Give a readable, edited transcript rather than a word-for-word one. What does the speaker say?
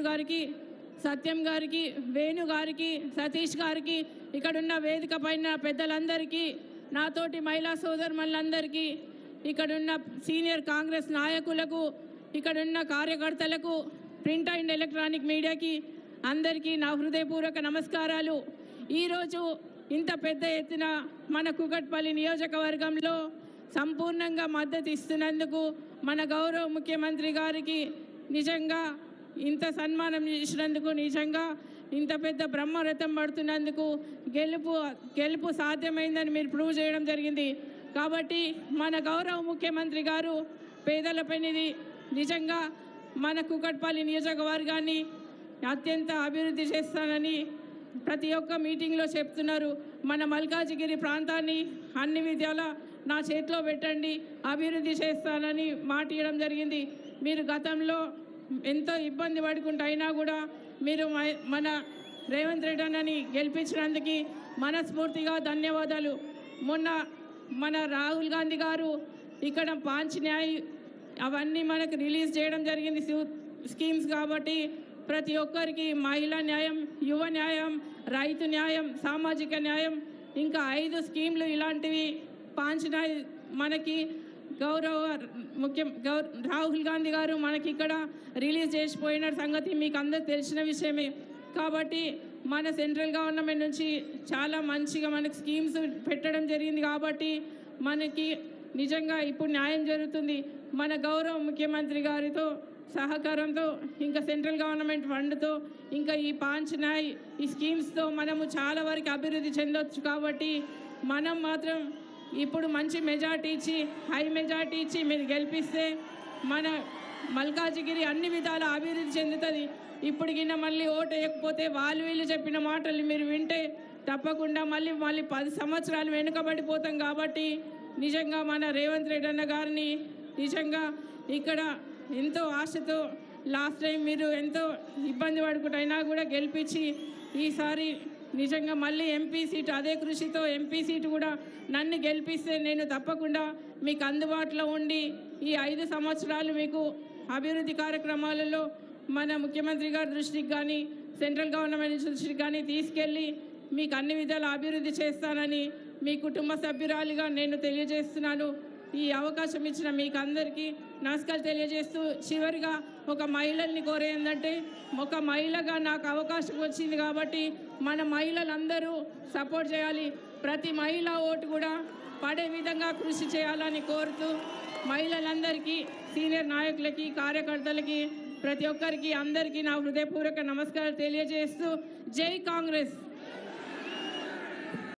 గారికి, సత్యం గారికి, వేణు గారికి, సతీష్ గారికి, ఇక్కడున్న వేదిక పైన పెద్దలందరికీ, నాతోటి మహిళా సోదరులందరికీ, ఇక్కడున్న సీనియర్ కాంగ్రెస్ నాయకులకు, ఇక్కడున్న కార్యకర్తలకు, ప్రింట్ అండ్ ఎలక్ట్రానిక్ మీడియాకి అందరికీ నా హృదయపూర్వక నమస్కారాలు. ఈరోజు ఇంత పెద్ద ఎత్తున మన కూకట్పల్లి నియోజకవర్గంలో సంపూర్ణంగా మద్దతు ఇస్తున్నందుకు మన గౌరవ ముఖ్యమంత్రి గారికి నిజంగా ఇంత సన్మానం చేసినందుకు, నిజంగా ఇంత పెద్ద బ్రహ్మరథం పడుతున్నందుకు గెలుపు సాధ్యమైందని మీరు ప్రూవ్ చేయడం జరిగింది. కాబట్టి మన గౌరవ ముఖ్యమంత్రి గారు పేదల పెనిది నిజంగా మన కూకట్పల్లి నియోజకవర్గాన్ని అత్యంత అభివృద్ధి చేస్తానని ప్రతి ఒక్క మీటింగ్లో చెప్తున్నారు. మన మల్కాజిగిరి ప్రాంతాన్ని అన్ని విధాలా నా చేతిలో పెట్టండి, అభివృద్ధి చేస్తానని మాట ఇవ్వడం జరిగింది. మీరు గతంలో ఎంతో ఇబ్బంది పడుకుంటూ అయినా కూడా మీరు మన రేవంత్ రెడ్డి అన్నని గెలిపించినందుకు మనస్ఫూర్తిగా ధన్యవాదాలు. మొన్న మన రాహుల్ గాంధీ గారు ఇక్కడ పాంచ్ న్యాయ్ అవన్నీ మనకు రిలీజ్ చేయడం జరిగింది స్కీమ్స్. కాబట్టి ప్రతి ఒక్కరికి మహిళా న్యాయం, యువ న్యాయం, రైతు న్యాయం, సామాజిక న్యాయం, ఇంకా 5 స్కీమ్లు ఇలాంటివి పాంచ్ న్యాయ్ మనకి రాహుల్ గాంధీ గారు మనకి ఇక్కడ రిలీజ్ చేసిపోయిన సంగతి మీకు అందరికి తెలిసిన విషయమే. కాబట్టి మన సెంట్రల్ గవర్నమెంట్ నుంచి చాలా మంచిగా మనకి స్కీమ్స్ పెట్టడం జరిగింది. కాబట్టి మనకి నిజంగా ఇప్పుడు న్యాయం జరుగుతుంది. మన గౌరవ ముఖ్యమంత్రి గారితో సహకారంతో, ఇంకా సెంట్రల్ గవర్నమెంట్ ఫండ్తో, ఇంకా ఈ పాంచ్ న్యాయ్ ఈ స్కీమ్స్తో మనము చాలా వరకు అభివృద్ధి చెందొచ్చు. కాబట్టి మనం మాత్రం ఇప్పుడు మంచి మెజార్టీ ఇచ్చి, హై మెజార్టీ ఇచ్చి మీరు గెలిపిస్తే మన మల్కాజిగిరి అన్ని విధాల అభివృద్ధి చెందుతుంది. ఇప్పటికిన్నా మళ్ళీ ఓటు వేయకపోతే వీళ్ళు చెప్పిన మాటలు మీరు వింటే తప్పకుండా మళ్ళీ 10 సంవత్సరాలు వెనుకబడిపోతాం. కాబట్టి నిజంగా మన రేవంత్ రెడ్డి అన్న గారిని నిజంగా ఇక్కడ ఎంతో ఆశతో లాస్ట్ టైం మీరు ఎంతో ఇబ్బంది పడుకుంటైనా కూడా గెలిపించి ఈసారి నిజంగా మళ్ళీ ఎంపీ సీటు, అదే కృషితో ఎంపీ సీటు కూడా నన్ను గెలిపిస్తే నేను తప్పకుండా మీకు అందుబాటులో ఉండి ఈ 5 సంవత్సరాలు మీకు అభివృద్ధి కార్యక్రమాలలో మన ముఖ్యమంత్రి గారి దృష్టికి కానీ, సెంట్రల్ గవర్నమెంట్ దృష్టికి కానీ తీసుకెళ్ళి మీకు అన్ని విధాల అభివృద్ధి చేస్తానని మీ కుటుంబ సభ్యురాలిగా నేను తెలియజేస్తున్నాను. ఈ అవకాశం ఇచ్చిన మీకు అందరికీ నమస్కారాలు తెలియజేస్తూ, చివరిగా ఒక మహిళల్ని కోరేందంటే, ఒక మహిళగా నాకు అవకాశం వచ్చింది కాబట్టి మన మహిళలందరూ సపోర్ట్ చేయాలి. ప్రతి మహిళ ఓటు కూడా పడే విధంగా కృషి చేయాలని కోరుతూ, మహిళలందరికీ, సీనియర్ నాయకులకి, కార్యకర్తలకి, ప్రతి ఒక్కరికి అందరికీ నా హృదయపూర్వక నమస్కారాలు తెలియజేస్తూ, జై కాంగ్రెస్.